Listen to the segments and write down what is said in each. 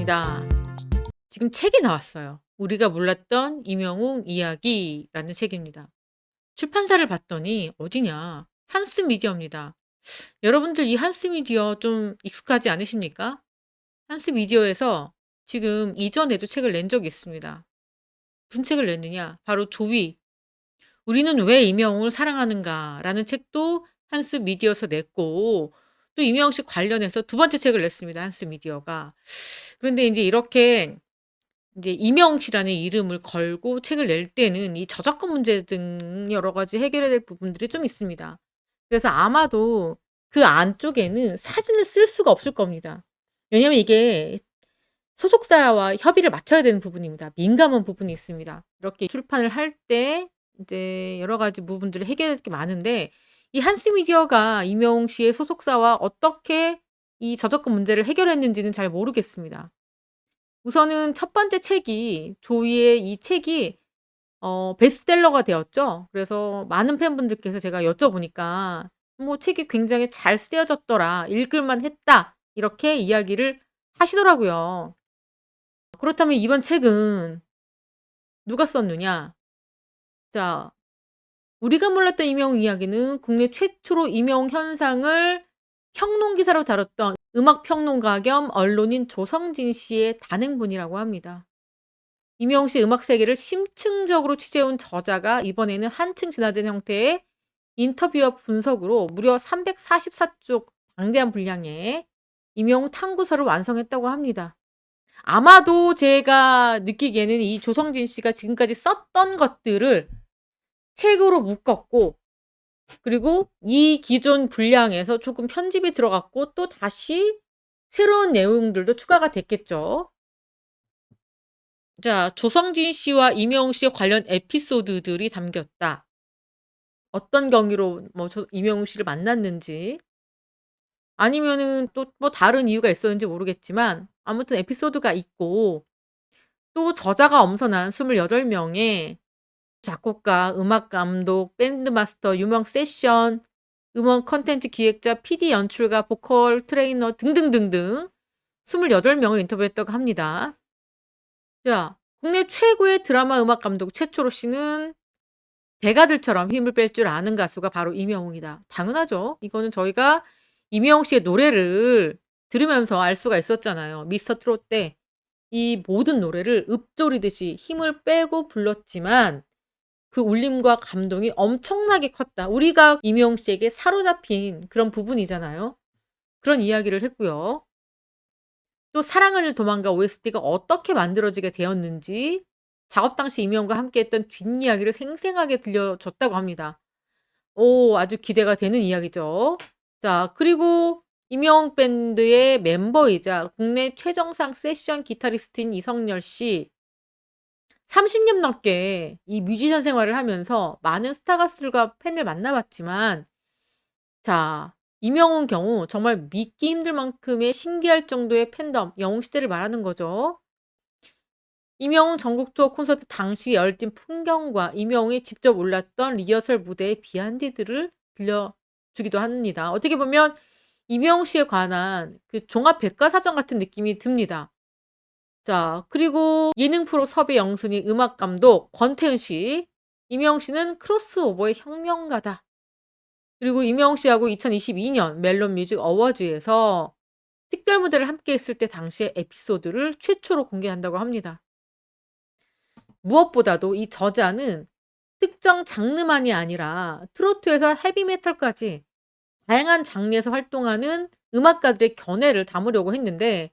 반갑습니다. 지금 책이 나왔어요. 우리가 몰랐던 임영웅 이야기라는 책입니다. 출판사를 봤더니 어디냐? 한스 미디어입니다. 여러분들 이 한스 미디어 좀 익숙하지 않으십니까? 한스 미디어에서 지금 이전에도 책을 낸 적이 있습니다. 무슨 책을 냈느냐? 바로 조위. 우리는 왜 임영웅을 사랑하는가라는 책도 한스 미디어에서 냈고, 또 임영웅 씨 관련해서 두 번째 책을 냈습니다. 한스 미디어가. 그런데 이제 이렇게 이제 이명웅 씨라는 이름을 걸고 책을 낼 때는 이 저작권 문제 등 여러 가지 해결해야 될 부분들이 좀 있습니다. 그래서 아마도 그 안쪽에는 사진을 쓸 수가 없을 겁니다. 왜냐면 이게 소속사와 협의를 맞춰야 되는 부분입니다. 민감한 부분이 있습니다. 이렇게 출판을 할 때 이제 여러 가지 부분들을 해결할 게 많은데, 이 한스 미디어가 임영웅 씨의 소속사와 어떻게 이 저작권 문제를 해결했는지는 잘 모르겠습니다. 우선은 첫 번째 책이 조이의 이 책이 베스트셀러가 되었죠. 그래서 많은 팬분들께서 제가 여쭤보니까 뭐 "책이 굉장히 잘 쓰여졌더라. 읽을 만했다." 이렇게 이야기를 하시더라고요. 그렇다면 이번 책은 누가 썼느냐? 자, 우리가 몰랐던 임영웅 이야기는 국내 최초로 임영웅 현상을 평론 기사로 다뤘던 음악 평론가 겸 언론인 조성진 씨의 단행본이라고 합니다. 임영웅 씨의 음악 세계를 심층적으로 취재해온 저자가 이번에는 한층 진화된 형태의 인터뷰와 분석으로 무려 344쪽 방대한 분량의 임영웅 탐구서를 완성했다고 합니다. 아마도 제가 느끼기에는 이 조성진 씨가 지금까지 썼던 것들을 책으로 묶었고, 그리고 이 기존 분량에서 조금 편집이 들어갔고 또 다시 새로운 내용들도 추가가 됐겠죠. 자, 조성진 씨와 임영웅 씨의 관련 에피소드들이 담겼다. 어떤 경위로 뭐 임영웅 씨를 만났는지, 아니면은 또 뭐 다른 이유가 있었는지 모르겠지만 아무튼 에피소드가 있고, 또 저자가 엄선한 28명의 작곡가, 음악 감독, 밴드 마스터, 유명 세션, 음원 컨텐츠 기획자, PD 연출가, 보컬 트레이너 등등등등 28명을 인터뷰했다고 합니다. 자, 국내 최고의 드라마 음악 감독 최초로 씨는 대가들처럼 힘을 뺄 줄 아는 가수가 바로 임영웅이다. 당연하죠. 이거는 저희가 임영웅 씨의 노래를 들으면서 알 수가 있었잖아요. 미스터 트롯 때 이 모든 노래를 읊조리듯이 힘을 빼고 불렀지만 그 울림과 감동이 엄청나게 컸다. 우리가 임영웅 씨에게 사로잡힌 그런 부분이잖아요. 그런 이야기를 했고요. 또 사랑을 도망가 OST가 어떻게 만들어지게 되었는지 작업 당시 임영웅과 함께했던 뒷이야기를 생생하게 들려줬다고 합니다. 오, 아주 기대가 되는 이야기죠. 자, 그리고 임영웅 밴드의 멤버이자 국내 최정상 세션 기타리스트인 이성열 씨. 30년 넘게 이 뮤지션 생활을 하면서 많은 스타 가수들과 팬을 만나봤지만, 자, 임영웅 경우 정말 믿기 힘들 만큼의 신기할 정도의 팬덤, 영웅 시대를 말하는 거죠. 임영웅 전국 투어 콘서트 당시 열띤 풍경과 임영웅이 직접 올랐던 리허설 무대의 비하인드들을 들려주기도 합니다. 어떻게 보면 임영웅 씨에 관한 그 종합 백과사전 같은 느낌이 듭니다. 자, 그리고 예능 프로 섭외 영순위 음악 감독 권태은 씨. 임영웅 씨는 크로스오버의 혁명가다. 그리고 임영웅 씨하고 2022년 멜론 뮤직 어워즈에서 특별 무대를 함께 했을 때 당시의 에피소드를 최초로 공개한다고 합니다. 무엇보다도 이 저자는 특정 장르만이 아니라 트로트에서 헤비메탈까지 다양한 장르에서 활동하는 음악가들의 견해를 담으려고 했는데,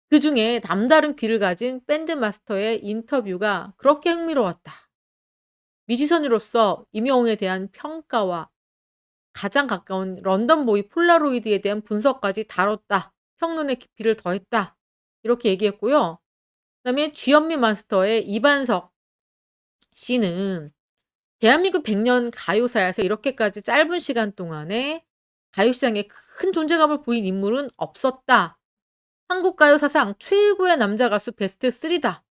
그중에 남다른 귀를 가진 밴드 마스터의 인터뷰가 그렇게 흥미로웠다. 뮤지션으로서 임영웅에 대한 평가와 가장 가까운 런던 보이 폴라로이드에 대한 분석까지 다뤘다. 평론의 깊이를 더했다. 이렇게 얘기했고요. 그다음에 주현미 마스터의 이반석 씨는 대한민국 100년 가요사에서 이렇게까지 짧은 시간 동안에 가요시장에 큰 존재감을 보인 인물은 없었다. 한국 가요 사상 최고의 남자 가수 베스트 3다.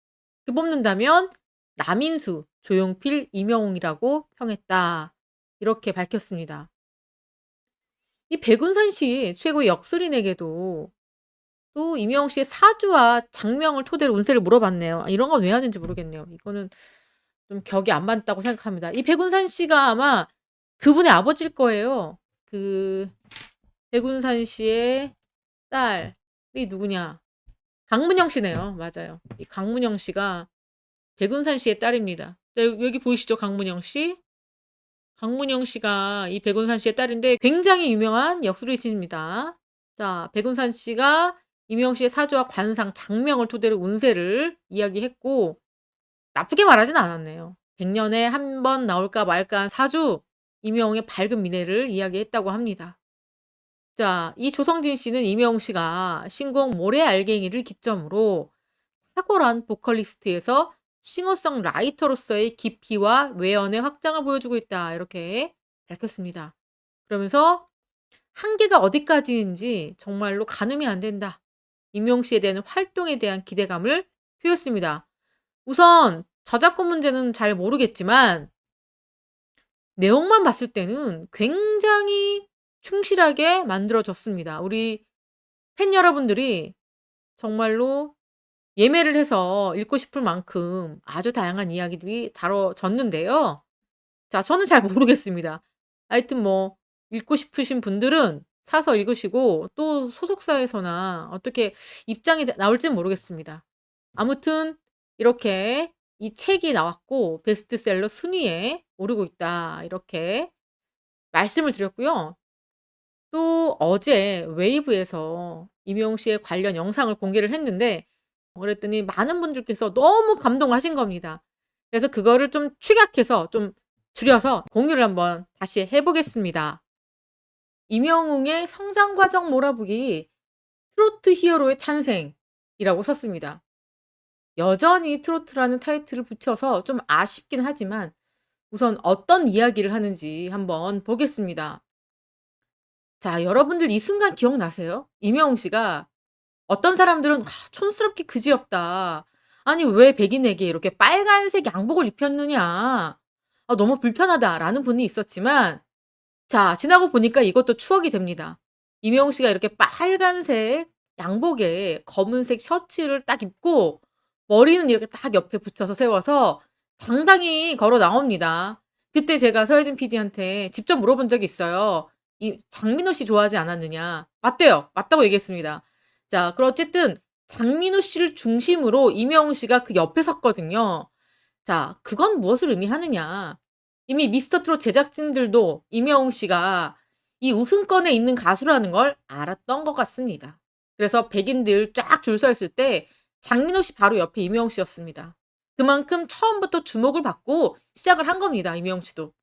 뽑는다면 남인수, 조용필, 임영웅이라고 평했다. 이렇게 밝혔습니다. 이 백운산 씨 최고의 역술인에게도 또 임영웅 씨의 사주와 장명을 토대로 운세를 물어봤네요. 이런 건 왜 하는지 모르겠네요. 이거는 좀 격이 안 맞다고 생각합니다. 이 백운산 씨가 아마 그분의 아버지일 거예요. 그 백운산 씨의 딸이 누구냐? 강문영 씨네요. 맞아요. 이 강문영 씨가 백운산 씨의 딸입니다. 네, 여기 보이시죠? 강문영 씨? 강문영 씨가 이 백운산 씨의 딸인데 굉장히 유명한 역술이십니다. 자, 백운산 씨가 임영웅 씨의 사주와 관상, 장명을 토대로 운세를 이야기했고 나쁘게 말하진 않았네요. 100년에 한 번 나올까 말까 한 사주, 임영웅의 밝은 미래를 이야기했다고 합니다. 자, 이 조성진 씨는 임영웅 씨가 신곡 모래알갱이를 기점으로 탁월한 보컬리스트에서 싱어송라이터로서의 깊이와 외연의 확장을 보여주고 있다. 이렇게 밝혔습니다. 그러면서 한계가 어디까지인지 정말로 가늠이 안 된다. 임영웅 씨에 대한 활동에 대한 기대감을 표했습니다. 우선 저작권 문제는 잘 모르겠지만 내용만 봤을 때는 굉장히 충실하게 만들어졌습니다. 우리 팬 여러분들이 정말로 예매를 해서 읽고 싶을 만큼 아주 다양한 이야기들이 다뤄졌는데요. 자, 저는 잘 모르겠습니다. 하여튼 뭐 읽고 싶으신 분들은 사서 읽으시고 또 소속사에서나 어떻게 입장이 나올지는 모르겠습니다. 아무튼 이렇게 이 책이 나왔고 베스트셀러 순위에 오르고 있다. 이렇게 말씀을 드렸고요. 또 어제 웨이브에서 임영웅 씨의 관련 영상을 공개를 했는데 그랬더니 많은 분들께서 너무 감동하신 겁니다. 그래서 그거를 좀 축약해서 좀 줄여서 공유를 한번 다시 해 보겠습니다. 임영웅의 성장 과정 몰아보기 트로트 히어로의 탄생이라고 썼습니다. 여전히 트로트라는 타이틀을 붙여서 좀 아쉽긴 하지만 우선 어떤 이야기를 하는지 한번 보겠습니다. 자, 여러분들 이 순간 기억나세요? 임영웅 씨가 어떤 사람들은 촌스럽게 그지없다. 아니 왜 백인에게 이렇게 빨간색 양복을 입혔느냐. 너무 불편하다라는 분이 있었지만 자, 지나고 보니까 이것도 추억이 됩니다. 임영웅 씨가 이렇게 빨간색 양복에 검은색 셔츠를 딱 입고 머리는 이렇게 딱 옆에 붙여서 세워서 당당히 걸어 나옵니다. 그때 제가 서혜진 PD한테 직접 물어본 적이 있어요. 이 장민호 씨 좋아하지 않았느냐. 맞대요. 맞다고 얘기했습니다. 자, 그럼 어쨌든 장민호 씨를 중심으로 임영웅 씨가 그 옆에 섰거든요. 자, 그건 무엇을 의미하느냐. 이미 미스터트롯 제작진들도 임영웅 씨가 이 우승권에 있는 가수라는 걸 알았던 것 같습니다. 그래서 백인들 쫙 줄 서 있을 때 장민호 씨 바로 옆에 임영웅 씨였습니다. 그만큼 처음부터 주목을 받고 시작을 한 겁니다. 임영웅 씨도.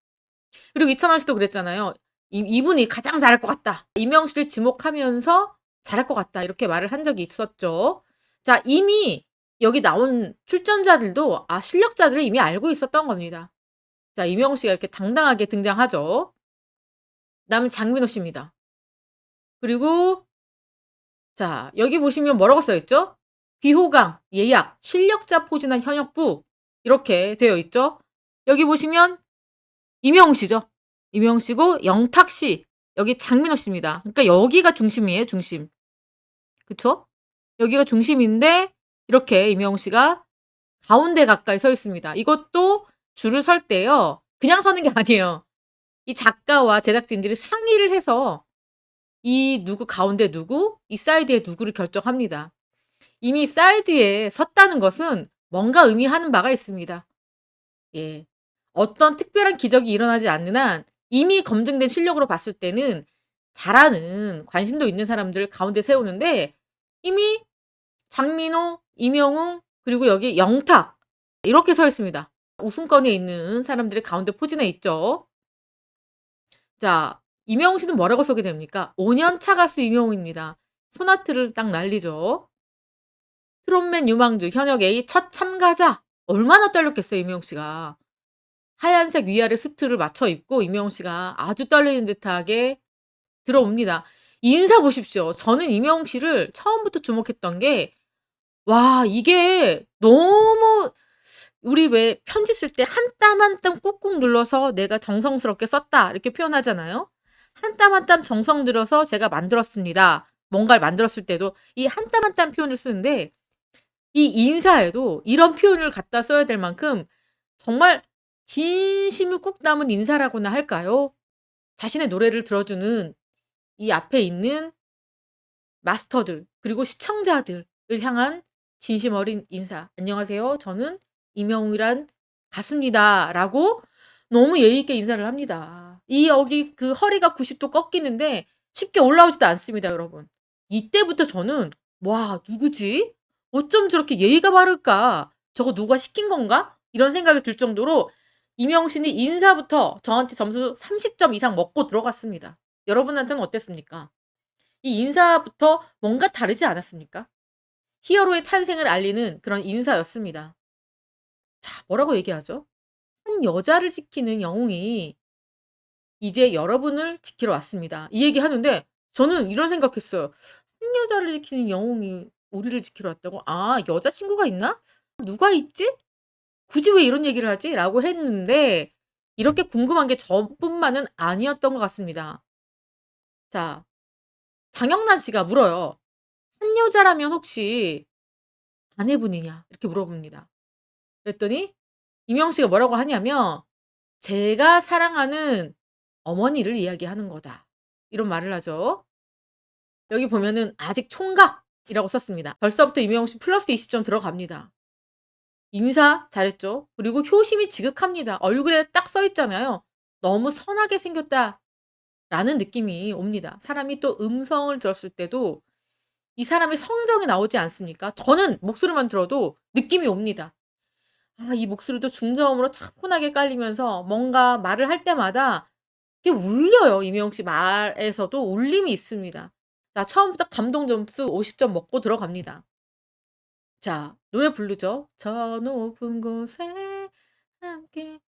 그리고 이찬원 씨도 그랬잖아요. 이분이 가장 잘할 것 같다. 임영웅 씨를 지목하면서 잘할 것 같다. 이렇게 말을 한 적이 있었죠. 자, 이미 여기 나온 출전자들도 실력자들을 이미 알고 있었던 겁니다. 자, 임영웅 씨가 이렇게 당당하게 등장하죠. 그다음에 장민호 씨입니다. 그리고 자, 여기 보시면 뭐라고 써 있죠? 귀호강, 예약, 실력자 포진한 현역부 이렇게 되어 있죠. 여기 보시면 임영웅 씨죠. 임영웅 씨고 영탁 씨, 여기 장민호 씨입니다. 그러니까 여기가 중심이에요, 중심. 그쵸? 여기가 중심인데 이렇게 임영웅 씨가 가운데 가까이 서 있습니다. 이것도 줄을 설 때요. 그냥 서는 게 아니에요. 이 작가와 제작진들이 상의를 해서 이 누구 가운데 누구, 이 사이드에 누구를 결정합니다. 이미 사이드에 섰다는 것은 뭔가 의미하는 바가 있습니다. 예. 어떤 특별한 기적이 일어나지 않는 한 이미 검증된 실력으로 봤을 때는 잘하는 관심도 있는 사람들을 가운데 세우는데 이미 장민호, 임영웅 그리고 여기 영탁 이렇게 서 있습니다. 우승권에 있는 사람들이 가운데 포진해 있죠. 자, 임영웅 씨는 뭐라고 소개 됩니까? 5년 차 가수 임영웅입니다. 소나트를 딱 날리죠. 트롯맨 유망주 현역 A 첫 참가자. 얼마나 떨렸겠어요, 임영웅 씨가. 하얀색 위아래 수트를 맞춰 입고 임영웅 씨가 아주 떨리는 듯하게 들어옵니다. 인사 보십시오. 저는 임영웅 씨를 처음부터 주목했던 게 와, 이게 너무 우리 왜 편지 쓸 때 한 땀 한 땀 꾹꾹 눌러서 내가 정성스럽게 썼다 이렇게 표현하잖아요. 한 땀 한 땀 정성 들여서 제가 만들었습니다. 뭔가를 만들었을 때도 이 한 땀 한 땀 표현을 쓰는데 이 인사에도 이런 표현을 갖다 써야 될 만큼 정말 진심을 꾹 담은 인사라고나 할까요? 자신의 노래를 들어주는 이 앞에 있는 마스터들 그리고 시청자들을 향한 진심 어린 인사. "안녕하세요. 저는 임영웅이란 가수입니다."라고 너무 예의 있게 인사를 합니다. 이 여기 그 허리가 90도 꺾이는데 쉽게 올라오지도 않습니다, 여러분. 이때부터 저는 '와 누구지? 어쩜 저렇게 예의가 바를까? 저거 누가 시킨 건가?' 이런 생각이 들 정도로 임영웅 씨는 인사부터 저한테 점수 30점 이상 먹고 들어갔습니다. 여러분한테는 어땠습니까? 이 인사부터 뭔가 다르지 않았습니까? 히어로의 탄생을 알리는 그런 인사였습니다. 자, 뭐라고 얘기하죠? "한 여자를 지키는 영웅이 이제 여러분을 지키러 왔습니다." 이 얘기하는데 저는 이런 생각했어요. '한 여자를 지키는 영웅이 우리를 지키러 왔다고? 아 여자 친구가 있나? 누가 있지? 굳이 왜 이런 얘기를 하지?'라고 했는데 이렇게 궁금한 게 저뿐만은 아니었던 것 같습니다. 자, 장영란 씨가 물어요. "한 여자라면 혹시 아내분이냐?" 이렇게 물어봅니다. 그랬더니 이명웅 씨가 뭐라고 하냐면 "제가 사랑하는 어머니를 이야기하는 거다." 이런 말을 하죠. 여기 보면은 아직 총각이라고 썼습니다. 벌써부터 이명웅 씨 플러스 20점 들어갑니다. 인사 잘했죠. 그리고 효심이 지극합니다. 얼굴에 딱 써 있잖아요. '너무 선하게 생겼다.'라는 느낌이 옵니다. 사람이 또 음성을 들었을 때도 이 사람의 성정이 나오지 않습니까? 저는 목소리만 들어도 느낌이 옵니다. 아 이 목소리도 중저음으로 차분하게 깔리면서 뭔가 말을 할 때마다 이게 울려요. 이명웅 씨 말에서도 울림이 있습니다. 자 처음부터 감동 점수 50점 먹고 들어갑니다. 자 노래 부르죠. "저 높은 곳에 함께."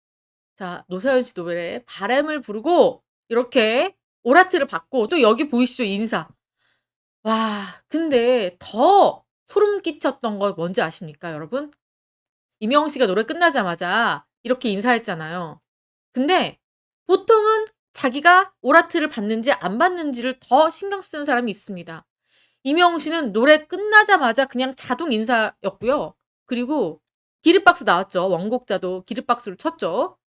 자 노사연 씨 노래 바람을 부르고 이렇게 오라트를 받고 또 여기 보이시죠 인사. 와 근데 더 소름 끼쳤던 거 뭔지 아십니까 여러분? 이명웅 씨가 노래 끝나자마자 이렇게 인사했잖아요. 근데 보통은 자기가 오라트를 받는지 안 받는지를 더 신경 쓰는 사람이 있습니다. 이명웅 씨는 노래 끝나자마자 그냥 자동 인사였고요. 그리고 기립박수 나왔죠. 원곡자도 기립박수를 쳤죠.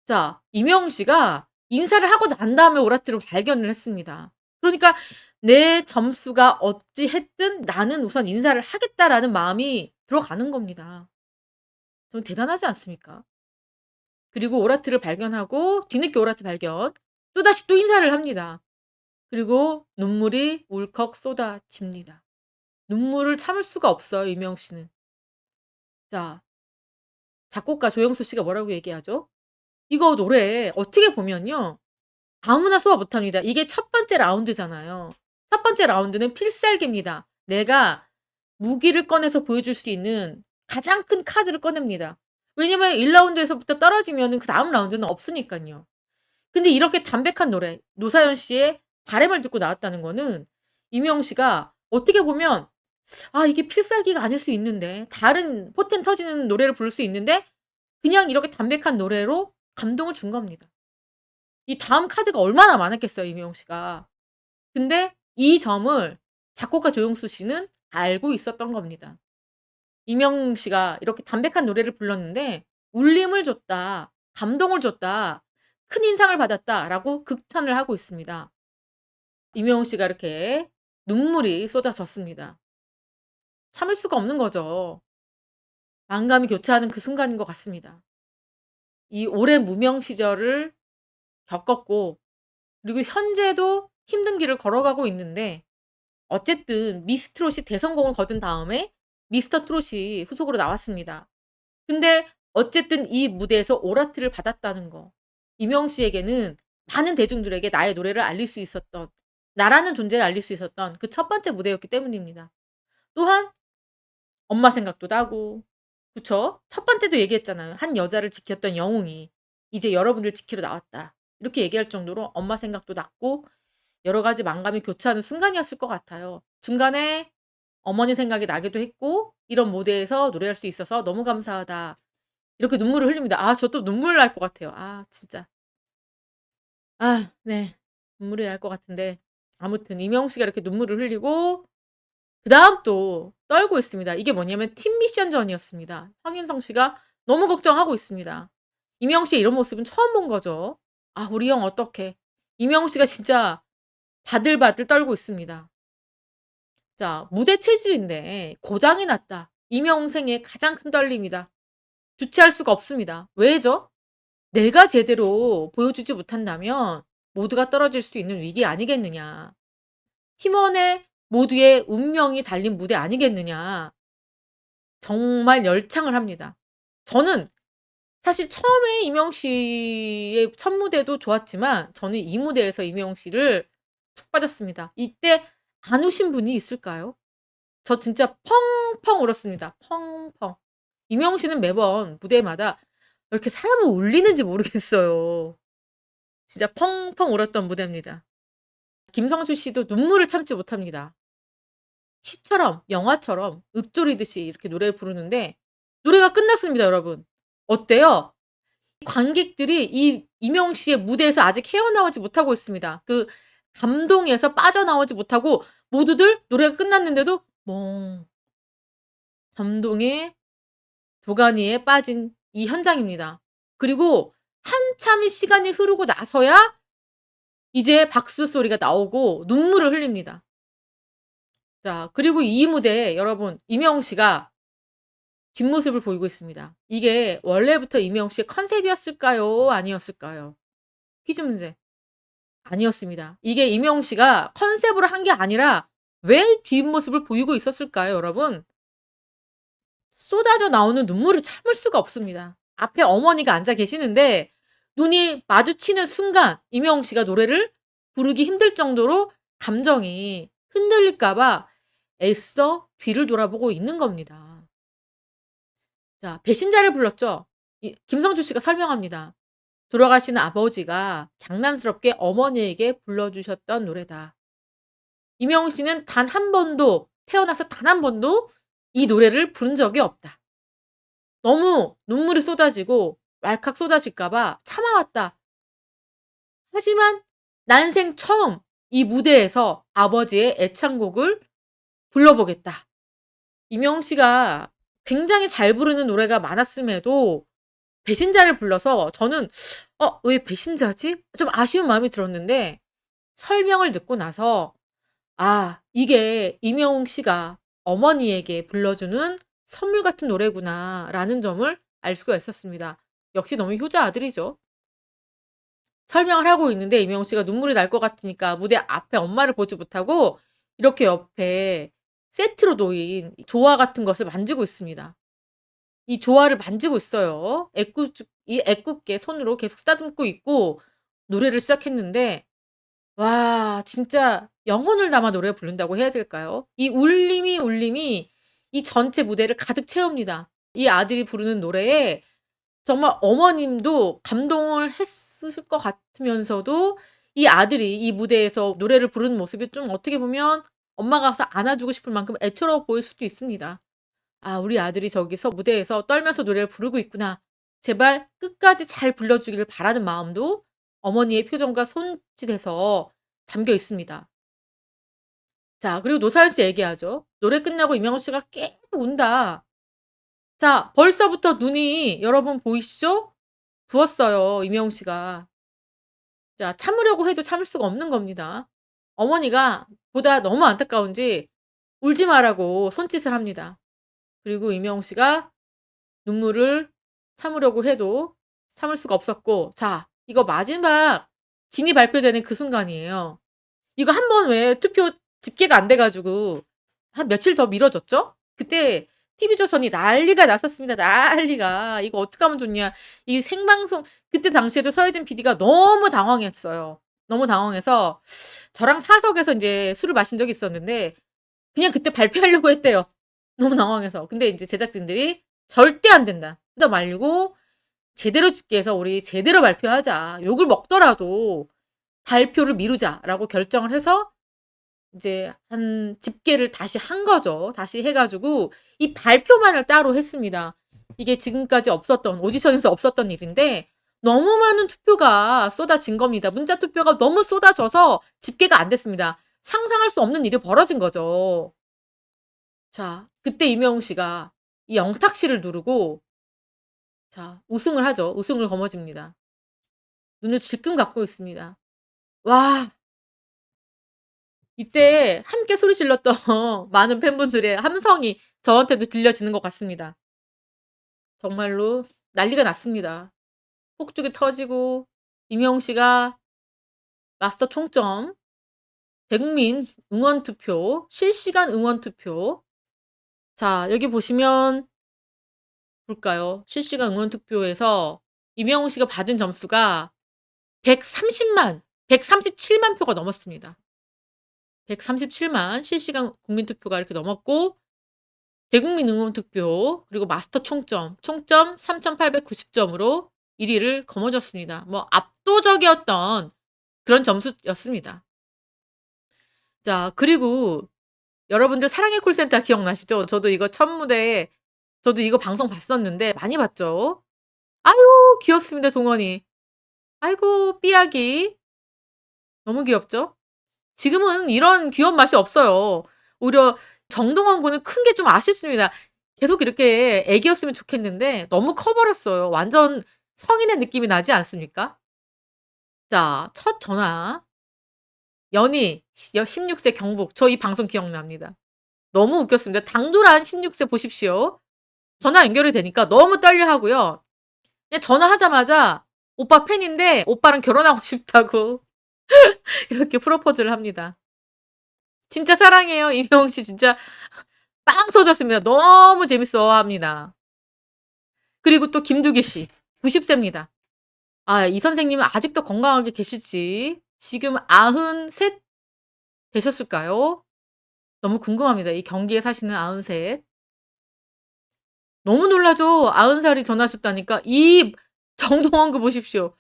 자 이명웅 씨가 인사를 하고 난 다음에 오라트를 발견을 했습니다. 그러니까 '내 점수가 어찌했든 나는 우선 인사를 하겠다.'라는 마음이 들어가는 겁니다. 전 대단하지 않습니까? 그리고 오라트를 발견하고 뒤늦게 오라트 발견. 또다시 또 인사를 합니다. 그리고 눈물이 울컥 쏟아집니다. 눈물을 참을 수가 없어요, 이명웅 씨는. 자, 작곡가 조영수 씨가 뭐라고 얘기하죠? 이거 노래 어떻게 보면요. 아무나 소화 못 합니다. 이게 첫 번째 라운드잖아요. 첫 번째 라운드는 필살기입니다. 내가 무기를 꺼내서 보여줄 수 있는 가장 큰 카드를 꺼냅니다. 왜냐면 1 라운드에서부터 떨어지면은 그다음 라운드는 없으니깐요. 근데 이렇게 담백한 노래 노사연 씨의 바람을 듣고 나왔다는 거는 임영웅 씨가 어떻게 보면 '아 이게 필살기가 아닐 수 있는데. 다른 포텐 터지는 노래를 부를 수 있는데 그냥 이렇게 담백한 노래로 감동을 준 겁니다.' 이 다음 카드가 얼마나 많았겠어요 임영웅 씨가. 근데 이 점을 작곡가 조용수 씨는 알고 있었던 겁니다. 임영웅 씨가 이렇게 담백한 노래를 불렀는데 울림을 줬다. 감동을 줬다. 큰 인상을 받았다라고 극찬을 하고 있습니다. 임영웅 씨가 이렇게 눈물이 쏟아졌습니다. 참을 수가 없는 거죠. 만감이 교차하는 그 순간인 것 같습니다. 이 오랜 무명 시절을 겪었고 그리고 현재도 힘든 길을 걸어가고 있는데 어쨌든 미스 트롯이 대성공을 거둔 다음에 미스터 트롯이 후속으로 나왔습니다. 근데 어쨌든 이 무대에서 오라트를 받았다는 거. 임영웅 씨에게는 많은 대중들에게 나의 노래를 알릴 수 있었던 나라는 존재를 알릴 수 있었던 그 첫 번째 무대였기 때문입니다. 또한 엄마 생각도 나고 그쵸? 첫 번째도 얘기했잖아요. "한 여자를 지켰던 영웅이 이제 여러분들 지키러 나왔다." 이렇게 얘기할 정도로 엄마 생각도 났고 여러 가지 만감이 교차하는 순간이었을 것 같아요. 중간에 어머니 생각이 나기도 했고 "이런 무대에서 노래할 수 있어서 너무 감사하다." 이렇게 눈물을 흘립니다. 아 저 또 눈물 날 것 같아요. 아 진짜. 아 네. 눈물이 날 것 같은데 아무튼 이명웅 씨가 이렇게 눈물을 흘리고 그다음 또 떨고 있습니다. 이게 뭐냐면 팀 미션전이었습니다. 황인성 씨가 너무 걱정하고 있습니다. 이명웅 씨의 이런 모습은 처음 본 거죠. '아 우리 형 어떡해.' 이명웅 씨가 진짜 바들바들 떨고 있습니다. 자, 무대 체질인데 고장이 났다. 이명웅 생애 가장 큰 떨림이다. 주체할 수가 없습니다. 왜죠? 내가 제대로 보여주지 못한다면 모두가 떨어질 수 있는 위기 아니겠느냐. 팀원의 모두의 운명이 달린 무대 아니겠느냐. 정말 열창을 합니다. 저는 사실 처음에 이명웅 씨의 첫 무대도 좋았지만 저는 이 무대에서 이명웅 씨를 푹 빠졌습니다. 이때 안 우신 분이 있을까요? 저 진짜 펑펑 울었습니다. 펑펑. 이명웅 씨는 매번 무대마다 왜 이렇게 사람을 울리는지 모르겠어요. 진짜 펑펑 울었던 무대입니다. 김성주 씨도 눈물을 참지 못합니다. 시처럼 영화처럼 읊조리듯이 이렇게 노래를 부르는데 노래가 끝났습니다, 여러분. 어때요? 관객들이 이 이명웅 씨의 무대에서 아직 헤어나오지 못하고 있습니다. 그 감동에서 빠져나오지 못하고 모두들 노래가 끝났는데도 멍. 감동의 도가니에 빠진 이 현장입니다. 그리고 한참 시간이 흐르고 나서야 이제 박수 소리가 나오고 눈물을 흘립니다. 자, 그리고 이 무대에 여러분 이명웅 씨가 뒷모습을 보이고 있습니다. 이게 원래부터 이명웅 씨의 컨셉이었을까요? 아니었을까요? 퀴즈 문제. 아니었습니다. 이게 이명웅 씨가 컨셉으로 한 게 아니라 왜 뒷모습을 보이고 있었을까요, 여러분? 쏟아져 나오는 눈물을 참을 수가 없습니다. 앞에 어머니가 앉아 계시는데 눈이 마주치는 순간 이명웅 씨가 노래를 부르기 힘들 정도로 감정이 흔들릴까 봐 애써 뒤를 돌아보고 있는 겁니다. 자, 배신자를 불렀죠. 김성주 씨가 설명합니다. 돌아가신 아버지가 장난스럽게 어머니에게 불러주셨던 노래다. 이명웅 씨는 단 한 번도 태어나서 단 한 번도 이 노래를 부른 적이 없다. 너무 눈물이 쏟아지고 왈칵 쏟아질까 봐 참아왔다. 하지만 난생 처음 이 무대에서 아버지의 애창곡을 불러보겠다. 이명웅 씨가 굉장히 잘 부르는 노래가 많았음에도 배신자를 불러서 저는 왜 배신자지? 좀 아쉬운 마음이 들었는데 설명을 듣고 나서 이게 이명웅 씨가 어머니에게 불러주는 선물 같은 노래구나라는 점을 알 수가 있었습니다. 역시 너무 효자 아들이죠. 설명을 하고 있는데 이명웅 씨가 눈물이 날 것 같으니까 무대 앞에 엄마를 보지 못하고 이렇게 옆에 세트로 놓인 조화 같은 것을 만지고 있습니다. 이 조화를 만지고 있어요. 애꿎게 손으로 계속 쓰다듬고 있고 노래를 시작했는데 와 진짜 영혼을 담아 노래 부른다고 해야 될까요? 이 울림이 이 전체 무대를 가득 채웁니다. 이 아들이 부르는 노래에 정말 어머님도 감동을 했을 것 같으면서도 이 아들이 이 무대에서 노래를 부르는 모습이 좀 어떻게 보면 엄마가 가서 안아주고 싶을 만큼 애처로워 보일 수도 있습니다. '우리 아들이 저기서 무대에서 떨면서 노래를 부르고 있구나. 제발 끝까지 잘 불러주기를 바라는 마음도 어머니의 표정과 손짓에서 담겨 있습니다. 자, 그리고 노사연 씨 얘기하죠. 노래 끝나고 이명웅 씨가 계속 운다. 자, 벌써부터 눈이 여러분 보이시죠? 부었어요, 이명웅 씨가. 자, 참으려고 해도 참을 수가 없는 겁니다. 어머니가 보다 너무 안타까운지 울지 마라고 손짓을 합니다. 그리고 이명웅 씨가 눈물을 참으려고 해도 참을 수가 없었고, 자, 이거 마지막 진이 발표되는 그 순간이에요. 이거 한 번 왜 투표 집계가 안 돼가지고 한 며칠 더 미뤄졌죠? 그때 TV조선이 난리가 났었습니다. 난리가. 이거 어떻게 하면 좋냐. 이 생방송, 그때 당시에도 서혜진 PD가 너무 당황했어요. 너무 당황해서 저랑 사석에서 이제 술을 마신 적이 있었는데 그냥 그때 발표하려고 했대요. 너무 당황해서. 근데 이제 제작진들이 절대 안 된다. 뜯어 말리고 제대로 집계해서 우리 제대로 발표하자. 욕을 먹더라도 발표를 미루자라고 결정을 해서 이제 한 집계를 다시 한 거죠. 다시 해가지고 이 발표만을 따로 했습니다. 이게 지금까지 없었던, 오디션에서 없었던 일인데 너무 많은 투표가 쏟아진 겁니다. 문자 투표가 너무 쏟아져서 집계가 안 됐습니다. 상상할 수 없는 일이 벌어진 거죠. 자, 그때 이명웅 씨가 이 영탁씨를 누르고 자, 우승을 하죠. 우승을 거머쥡니다. 눈을 질끈 감고 있습니다. 와. 이때 함께 소리 질렀던 많은 팬분들의 함성이 저한테도 들려지는 것 같습니다. 정말로 난리가 났습니다. 폭죽이 터지고 이명웅 씨가 마스터 총점, 대국민 응원 투표, 실시간 응원 투표. 자, 여기 보시면 볼까요? 실시간 응원 투표에서 이명웅 씨가 받은 점수가 130만, 137만 표가 넘었습니다. 137만 실시간 국민 투표가 이렇게 넘었고 대국민 응원 투표 그리고 마스터 총점 3,890점으로 1위를 거머쥐었습니다. 뭐 압도적이었던 그런 점수였습니다. 자, 그리고 여러분들 사랑의 콜센터 기억나시죠? 저도 이거 첫 무대 저도 이거 방송 봤었는데 많이 봤죠? 아유 귀엽습니다 동원이. 아이고 삐약이. 너무 귀엽죠? 지금은 이런 귀여운 맛이 없어요. 오히려 정동원 군은 큰 게 좀 아쉽습니다. 계속 이렇게 애기였으면 좋겠는데 너무 커 버렸어요. 완전 성인의 느낌이 나지 않습니까? 자, 첫 전화. 연희 16세 경북. 저 이 방송 기억납니다. 너무 웃겼습니다. 당돌한 16세 보십시오. 전화 연결이 되니까 너무 떨려 하고요. 그냥 전화하자마자 오빠 팬인데 오빠랑 결혼하고 싶다고 이렇게 프로포즈를 합니다. 진짜 사랑해요. 이명웅 씨 진짜 빵 터졌습니다. 너무 재밌어합니다. 그리고 또 김두기 씨 90세입니다. 아, 이 선생님은 아직도 건강하게 계실지 지금 93 되셨을까요? 너무 궁금합니다. 이 경기에 사시는 93. 너무 놀라죠. 90살이 전화하셨다니까. 이 정동원 그 보십시오.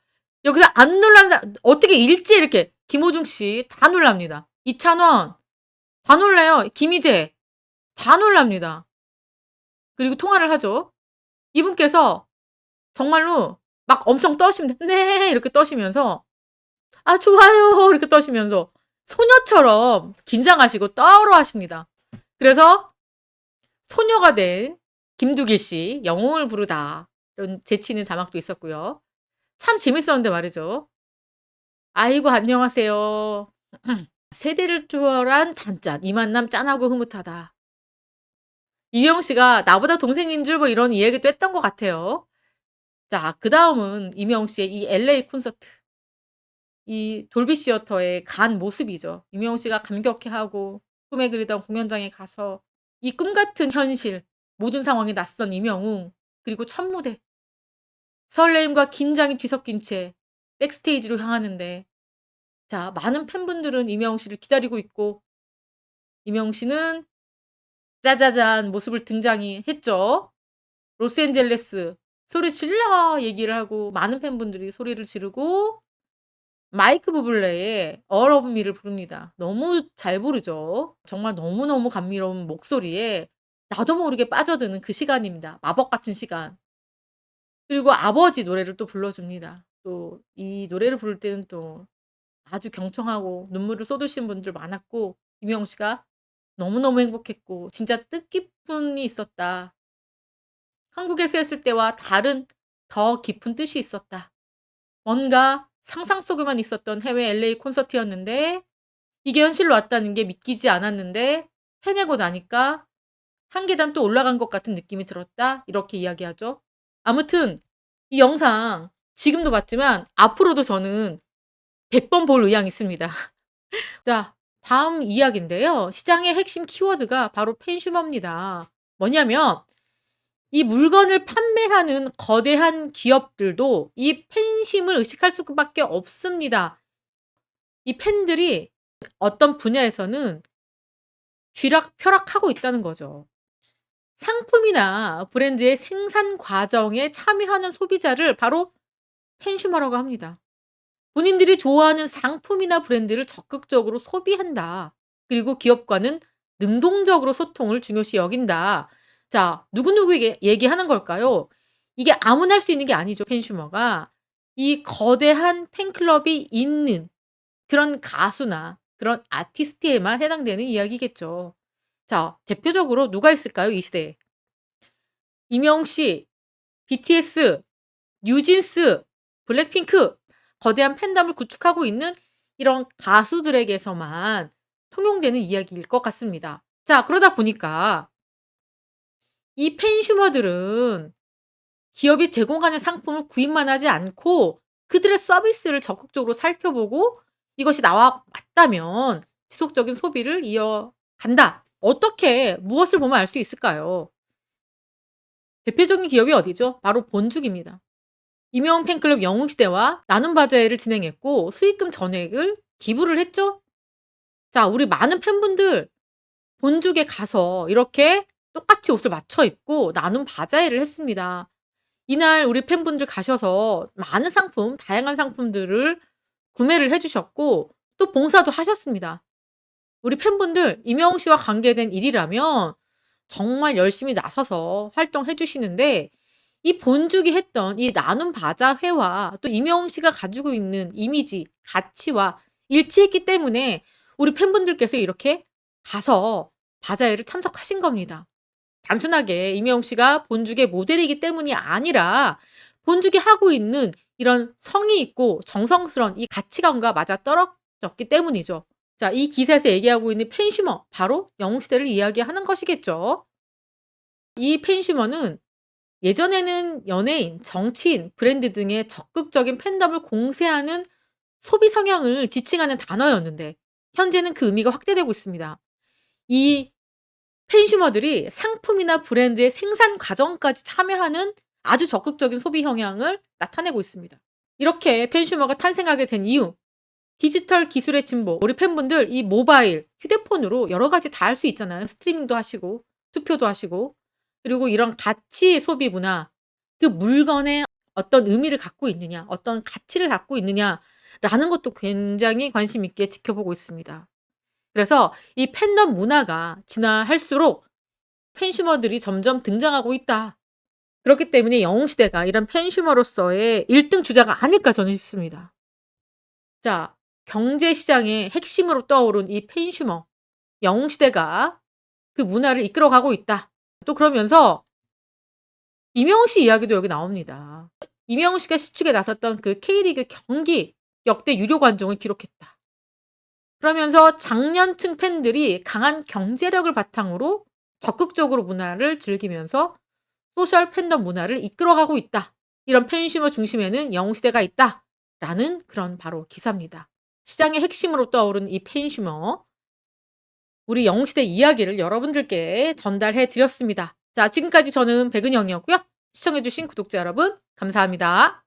여기서 안 놀란 사람 어떻게 일찍 이렇게 김호중 씨 다 놀랍니다. 이찬원 다 놀라요. 김희재 다 놀랍니다. 그리고 통화를 하죠. 이분께서 정말로 막 엄청 떠십니다. "네." 이렇게 떠시면서 "아 좋아요." 이렇게 떠시면서 소녀처럼 긴장하시고 떨어하십니다. 그래서 소녀가 된 김두길 씨 "영웅을 부르다." 이런 재치 있는 자막도 있었고요. 참 재밌었는데 말이죠. "아이고 안녕하세요. 세대를 초월한 단짠. 이 만남 짠하고 흐뭇하다." 이영웅 씨가 나보다 동생인 줄 뭐 이런 이야기도 했던 것 같아요. 자, 그다음은 이명웅 씨의 이 LA 콘서트. 이 돌비 시어터에 간 모습이죠. 이명웅 씨가 감격해하고 꿈에 그리던 공연장에 가서 이 꿈 같은 현실, 모든 상황이 낯선 이명웅, 그리고 첫 무대. 설레임과 긴장이 뒤섞인 채 백스테이지로 향하는데 자, 많은 팬분들은 이명웅 씨를 기다리고 있고 이명웅 씨는 짜자잔 모습을 등장이 했죠. 로스앤젤레스 소리 질러 얘기를 하고 많은 팬분들이 소리를 지르고 마이크 부블레의 All of Me를 부릅니다. 너무 잘 부르죠. 정말 너무너무 감미로운 목소리에 나도 모르게 빠져드는 그 시간입니다. 마법 같은 시간. 그리고 아버지 노래를 또 불러줍니다. 또 이 노래를 부를 때는 또 아주 경청하고 눈물을 쏟으신 분들 많았고 이명웅 씨가 너무너무 행복했고 진짜 뜻깊음이 있었다. 한국에서 했을 때와 다른 더 깊은 뜻이 있었다. 뭔가 상상 속에만 있었던 해외 LA 콘서트였는데 이게 현실로 왔다는 게 믿기지 않았는데 해내고 나니까 한 계단 또 올라간 것 같은 느낌이 들었다. 이렇게 이야기하죠. 아무튼 이 영상 지금도 봤지만 앞으로도 저는 100번 볼 의향이 있습니다. 자, 다음 이야기인데요. 시장의 핵심 키워드가 바로 팬슈머입니다. 뭐냐면 이 물건을 판매하는 거대한 기업들도 이 팬심을 의식할 수밖에 없습니다. 이 팬들이 어떤 분야에서는 쥐락펴락하고 있다는 거죠. 상품이나 브랜드의 생산 과정에 참여하는 소비자를 바로 팬슈머라고 합니다. 본인들이 좋아하는 상품이나 브랜드를 적극적으로 소비한다. 그리고 기업과는 능동적으로 소통을 중요시 여긴다. 자, 누구누구에게 얘기하는 걸까요? 이게 아무나 할 수 있는 게 아니죠, 팬슈머가. 이 거대한 팬클럽이 있는 그런 가수나 그런 아티스트에만 해당되는 이야기겠죠. 자, 대표적으로 누가 있을까요? 이 시대에. 이명웅 씨, BTS, 뉴진스, 블랙핑크, 거대한 팬덤을 구축하고 있는 이런 가수들에게서만 통용되는 이야기일 것 같습니다. 자, 그러다 보니까 이 팬슈머들은 기업이 제공하는 상품을 구입만 하지 않고 그들의 서비스를 적극적으로 살펴보고 이것이 나와 맞다면 지속적인 소비를 이어간다. 어떻게 무엇을 보면 알 수 있을까요? 대표적인 기업이 어디죠? 바로 본죽입니다. 이명웅 팬클럽 영웅시대와 나눔 바자회를 진행했고 수익금 전액을 기부를 했죠. 자, 우리 많은 팬분들 본죽에 가서 이렇게 똑같이 옷을 맞춰 입고 나눔 바자회를 했습니다. 이날 우리 팬분들 가셔서 많은 상품, 다양한 상품들을 구매를 해 주셨고 또 봉사도 하셨습니다. 우리 팬분들 이명웅 씨와 관계된 일이라면 정말 열심히 나서서 활동해 주시는데 이 본죽이 했던 이 나눔 바자회와 또 이명웅 씨가 가지고 있는 이미지, 가치와 일치했기 때문에 우리 팬분들께서 이렇게 가서 바자회를 참석하신 겁니다. 단순하게 이명웅 씨가 본죽의 모델이기 때문이 아니라 본죽이 하고 있는 이런 성의 있고 정성스러운 이 가치관과 맞아떨어졌기 때문이죠. 자, 이 기사에서 얘기하고 있는 팬슈머, 바로 영웅시대를 이야기하는 것이겠죠. 이 팬슈머는 예전에는 연예인, 정치인, 브랜드 등의 적극적인 팬덤을 공세하는 소비 성향을 지칭하는 단어였는데 현재는 그 의미가 확대되고 있습니다. 이 팬슈머들이 상품이나 브랜드의 생산 과정까지 참여하는 아주 적극적인 소비 성향을 나타내고 있습니다. 이렇게 팬슈머가 탄생하게 된 이유, 디지털 기술의 진보, 우리 팬분들 이 모바일, 휴대폰으로 여러 가지 다 할 수 있잖아요. 스트리밍도 하시고 투표도 하시고. 그리고 이런 가치 소비 문화, 그 물건에 어떤 의미를 갖고 있느냐, 어떤 가치를 갖고 있느냐라는 것도 굉장히 관심 있게 지켜보고 있습니다. 그래서 이 팬덤 문화가 진화할수록 팬슈머들이 점점 등장하고 있다. 그렇기 때문에 영웅시대가 이런 팬슈머로서의 1등 주자가 아닐까 저는 싶습니다. 자, 경제 시장의 핵심으로 떠오른 이 팬슈머, 영웅시대가 그 문화를 이끌어가고 있다. 또 그러면서 이명웅 씨 이야기도 여기 나옵니다. 이명웅 씨가 시축에 나섰던 그 K리그 경기 역대 유료 관중을 기록했다. 그러면서 장년층 팬들이 강한 경제력을 바탕으로 적극적으로 문화를 즐기면서 소셜 팬덤 문화를 이끌어가고 있다. 이런 팬슈머 중심에는 영웅시대가 있다. 라는 그런 바로 기사입니다. 시장의 핵심으로 떠오른 이 팬슈머, 우리 영웅시대 이야기를 여러분들께 전달해 드렸습니다. 자, 지금까지 저는 백은영이었고요. 시청해 주신 구독자 여러분 감사합니다.